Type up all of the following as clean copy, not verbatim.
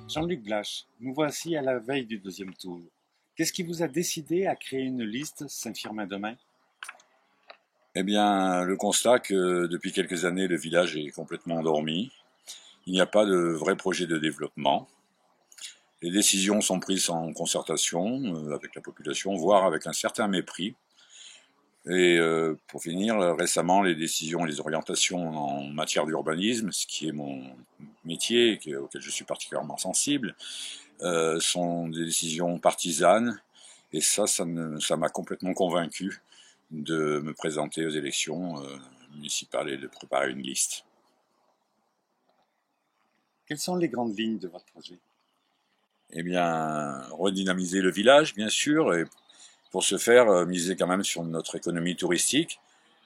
Jean-Luc Blache, nous voici à la veille du deuxième tour. Qu'est-ce qui vous a décidé à créer une liste Saint-Firmin-de-Main? Eh bien, le constat que depuis quelques années, le village est complètement endormi. Il n'y a pas de vrai projet de développement. Les décisions sont prises en concertation avec la population, voire avec un certain mépris. Et pour finir, récemment, les décisions et les orientations en matière d'urbanisme, ce qui est mon métier et auquel je suis particulièrement sensible, sont des décisions partisanes. Et ça m'a complètement convaincu de me présenter aux élections municipales et de préparer une liste. Quelles sont les grandes lignes de votre projet? Eh bien, redynamiser le village, bien sûr, et pour ce faire, miser quand même sur notre économie touristique.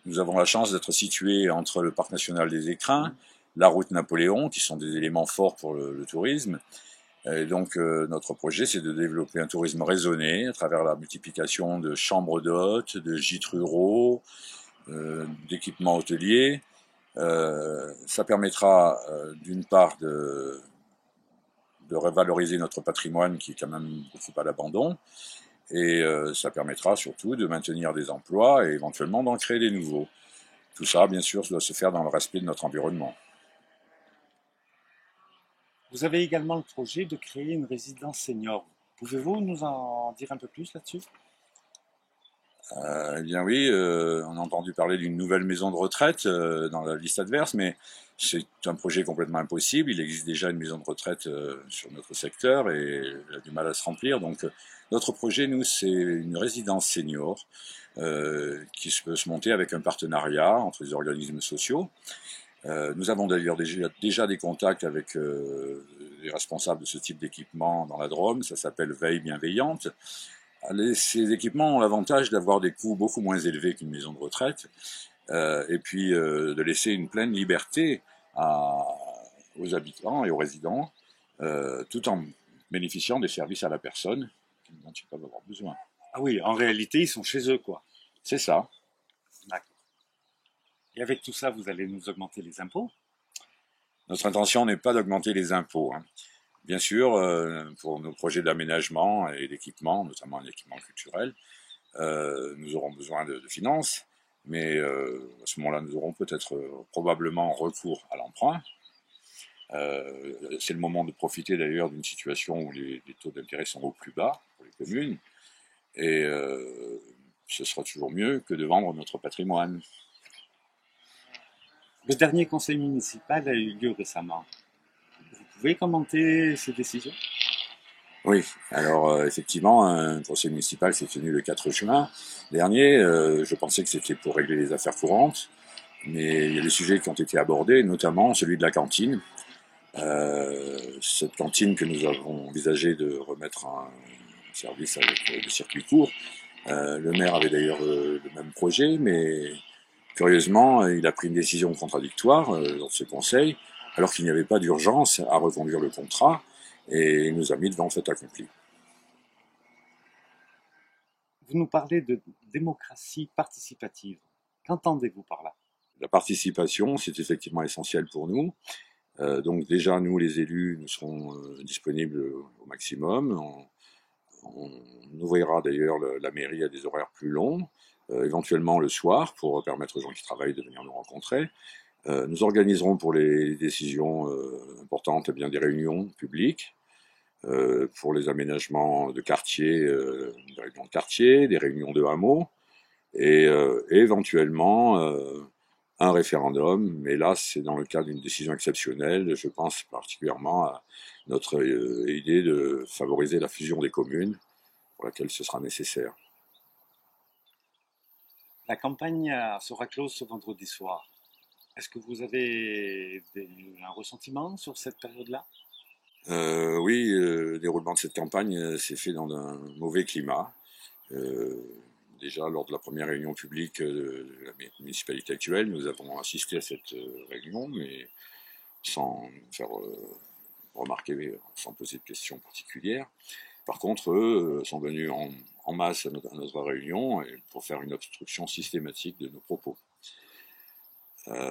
Nous avons la chance d'être situés entre le parc national des Écrins, la route Napoléon, qui sont des éléments forts pour le tourisme. Et donc, notre projet, c'est de développer un tourisme raisonné à travers la multiplication de chambres d'hôtes, de gîtes ruraux, d'équipements hôteliers. Ça permettra, d'une part, de revaloriser notre patrimoine qui est quand même beaucoup à l'abandon, et ça permettra surtout de maintenir des emplois et éventuellement d'en créer des nouveaux. Tout ça, bien sûr, doit se faire dans le respect de notre environnement. Vous avez également le projet de créer une résidence senior. Pouvez-vous nous en dire un peu plus là-dessus? Eh bien oui, on a entendu parler d'une nouvelle maison de retraite dans la liste adverse, mais c'est un projet complètement impossible. Il existe déjà une maison de retraite sur notre secteur et elle a du mal à se remplir. Donc notre projet, nous, c'est une résidence senior qui peut se monter avec un partenariat entre les organismes sociaux. Nous avons d'ailleurs déjà des contacts avec les responsables de ce type d'équipement dans la Drôme. Ça s'appelle Veille Bienveillante. Ces équipements ont l'avantage d'avoir des coûts beaucoup moins élevés qu'une maison de retraite, et puis de laisser une pleine liberté à, aux habitants et aux résidents, tout en bénéficiant des services à la personne dont ils peuvent avoir besoin. Ah oui, en réalité, ils sont chez eux, quoi. C'est ça. D'accord. Et avec tout ça, vous allez nous augmenter les impôts? Notre intention n'est pas d'augmenter les impôts, hein. Bien sûr, pour nos projets d'aménagement et d'équipement, notamment un équipement culturel, nous aurons besoin de finances, mais à ce moment-là, nous aurons peut-être probablement recours à l'emprunt. C'est le moment de profiter d'ailleurs d'une situation où les taux d'intérêt sont au plus bas pour les communes, et ce sera toujours mieux que de vendre notre patrimoine. Le dernier conseil municipal a eu lieu récemment. Vous pouvez commenter ces décisions? Oui, alors effectivement, un conseil municipal s'est tenu le 4 juin dernier. Je pensais que c'était pour régler les affaires courantes, mais il y a des sujets qui ont été abordés, notamment celui de la cantine. Cette cantine que nous avons envisagé de remettre en service avec le circuit court. Le maire avait d'ailleurs le même projet, mais curieusement, il a pris une décision contradictoire dans ce conseil, alors qu'il n'y avait pas d'urgence à reconduire le contrat, et il nous a mis devant le fait accompli. Vous nous parlez de démocratie participative. Qu'entendez-vous par là? La participation, c'est effectivement essentiel pour nous. Donc déjà, nous, les élus, nous serons disponibles au maximum. On ouvrira d'ailleurs la mairie à des horaires plus longs, éventuellement le soir, pour permettre aux gens qui travaillent de venir nous rencontrer. Nous organiserons pour les décisions importantes eh bien, des réunions publiques, pour les aménagements de quartier, des réunions de quartier, des réunions de hameaux, et éventuellement un référendum, mais là c'est dans le cas d'une décision exceptionnelle. Je pense particulièrement à notre idée de favoriser la fusion des communes, pour laquelle ce sera nécessaire. La campagne sera close ce vendredi soir. Est-ce que vous avez un ressentiment sur cette période-là? Oui, le déroulement de cette campagne s'est fait dans un mauvais climat. Euh, Déjà, lors de la première réunion publique de la municipalité actuelle, nous avons assisté à cette réunion, mais sans faire remarquer, sans poser de questions particulières. Par contre, eux sont venus en masse à notre réunion pour faire une obstruction systématique de nos propos.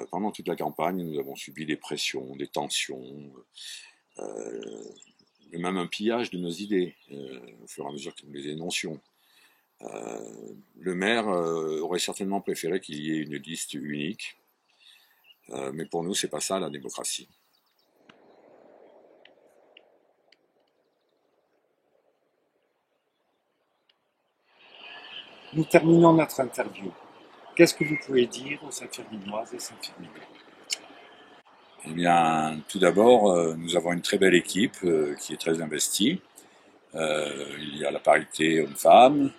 Pendant toute la campagne, nous avons subi des pressions, des tensions, euh, même un pillage de nos idées, au fur et à mesure que nous les énoncions. Le maire aurait certainement préféré qu'il y ait une liste unique, mais pour nous, c'est pas ça la démocratie. Nous terminons notre interview. Qu'est-ce que vous pouvez dire aux Saint-Firminoises et Saint-Firminois? Eh bien, tout d'abord, nous avons une très belle équipe qui est très investie. Il y a la parité homme-femme.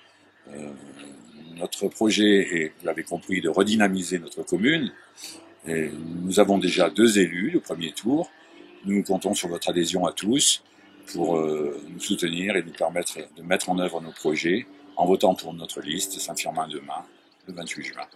Notre projet est, vous l'avez compris, de redynamiser notre commune. Et nous avons déjà 2 élus au premier tour. Nous comptons sur votre adhésion à tous pour nous soutenir et nous permettre de mettre en œuvre nos projets en votant pour notre liste Saint-Firmin demain, le 28 juin.